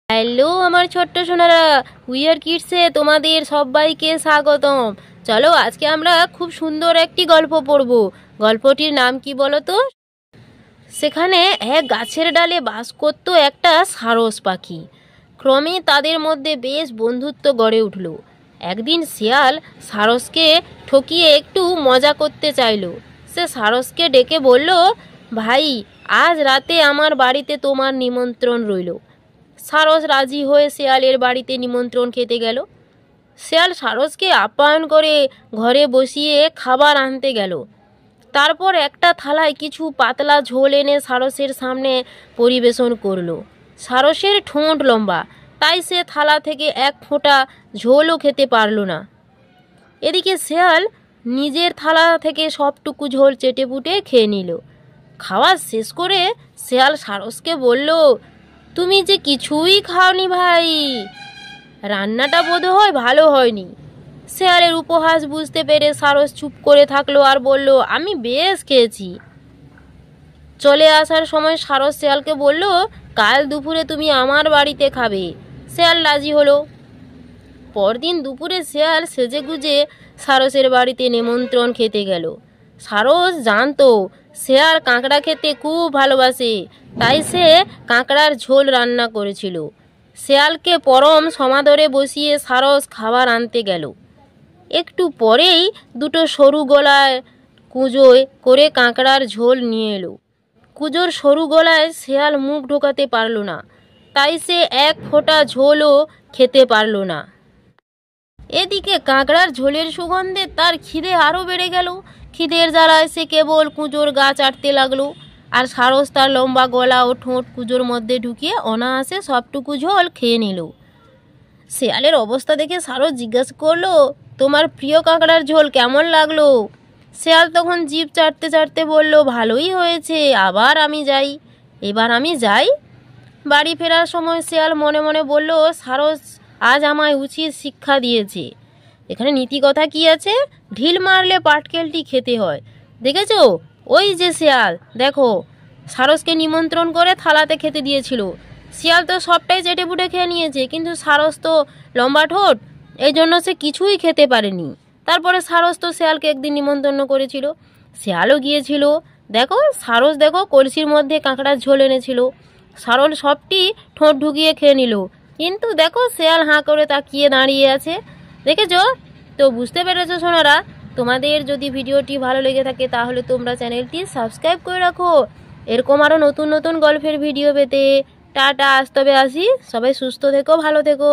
Hello আমার ছোট্ট Sonara, wear কিডসে তোমাদের সবাইকে স্বাগতম। চলো আজকে আমরা খুব সুন্দর একটি গল্প পড়ব। গল্পটির নাম কি বলো তো? সেখানে এক গাছের ডালে বাস করত একটা সারস পাখি। ক্রমে তাদের মধ্যে বেশ বন্ধুত্ব গড়ে উঠল। একদিন শিয়াল সারসকে ঠকিয়ে একটু মজা করতে চাইল। সে সারসকে ডেকে বলল, ভাই, আজ রাতে আমার বাড়িতে তোমার নিমন্ত্রণ রইল। সারস রাজি হয়ে শেয়ালের বাড়িতে নিমন্ত্রণ খেতে গেল। শেয়াল সারসকে আপ্যায়ন করে ঘরে বসিয়ে খাবার আনতে গেল। তারপর একটা থালায় কিছু পাতলা ঝোল এনে সারসের সামনে পরিবেশন করলো। সারসের ঠোঁট লম্বা, তাই সে থালা থেকে এক ফোঁটা ঝোলও খেতে পারল না। এদিকে শেয়াল নিজের থালা থেকে সবটুকু ঝোল চেটেপুটে খেয়ে নিল। খাওয়া শেষ করে শেয়াল সারসকে বলল, তুমি যে কিছুই খাওনি ভাই, রান্নাটা বোধহয় ভালো হয়নি। শেয়ালের উপহাস বুঝতে পেরে সারস চুপ করে থাকলো আর বলল, আমি বেশ খেয়েছি। চলে আসার সময় সারস শেয়ালকে বলল, কাল দুপুরে তুমি আমার বাড়িতে খাবে। শেয়াল রাজি হলো। পরদিন দুপুরে শেয়াল সেজেগুজে সারসের বাড়িতে নিমন্ত্রণ খেতে গেল। সারস জানতো শেয়াল কাঁকড়া খেতে খুব ভালোবাসে, তাই সে কাঁকড়ার ঝোল রান্না করেছিল। শেয়ালকে পরম সমাদরে বসিয়ে সারস খাবার আনতে গেল। একটু পরেই দুটো সরু গলায় কুঁজোয় করে কাঁকড়ার ঝোল নিয়ে এলো। কুঁজোর সরু গলায় শেয়াল মুখ ঢোকাতে পারল না, তাই সে এক ফোঁটা ঝোলও খেতে পারল না। এদিকে কাঁকড়ার ঝোলের সুগন্ধে তার খিদে আরও বেড়ে গেল। খিদের জ্বালায় সে কেবল কুঁজোর গা চাটতে লাগলো। আর সারস তার লম্বা গলা ও ঠোঁট কুঁজোর মধ্যে ঢুকিয়ে অনায়াসে সবটুকু ঝোল খেয়ে নিল। শেয়ালের অবস্থা দেখে সারস জিজ্ঞাসা করলো, তোমার প্রিয় কাঁকড়ার ঝোল কেমন লাগলো? শেয়াল তখন জিভ চাটতে চাটতে বলল, ভালোই হয়েছে, এবার আমি যাই। বাড়ি ফেরার সময় শেয়াল মনে মনে বলল, সারস আজ আমায় উচিত শিক্ষা দিয়েছে। এখানে নীতি কথা কি আছে? ঢিল মারলে পাটকেলটি খেতে হয়। দেখেছো, ওই যে শিয়াল, দেখো, সারসকে নিমন্ত্রণ করে থালাতে খেতে দিয়েছিল। শিয়াল তো সবটাই চেটেপুটে খেয়ে নিয়েছে, কিন্তু সারস তো লম্বা ঠোঁট, এই জন্য সে কিছুই খেতে পারেনি। তারপরে সারস তো শিয়ালকে একদিন নিমন্ত্রণ করেছিল, শিয়ালও গিয়েছিল। দেখো সারস, দেখো কলসির মধ্যে কাঁকড়ার ঝোল এনেছিল। সারস সবটি ঠোঁট ঢুকিয়ে খেয়ে নিল, কিন্তু দেখো শিয়াল হাঁ করে তাকিয়ে দাঁড়িয়ে আছে। দেখেছো তো? বুঝতে পেরেছো সোনারা? তোমাদের যদি ভিডিওটি ভালো লেগে থাকে তাহলে তোমরা চ্যানেলটি সাবস্ক্রাইব করে রাখো এরকম আরও নতুন নতুন গল্পের ভিডিও পেতে। টাটা, আজ তবে আসি। সবাই সুস্থ থেকো, ভালো থেকো।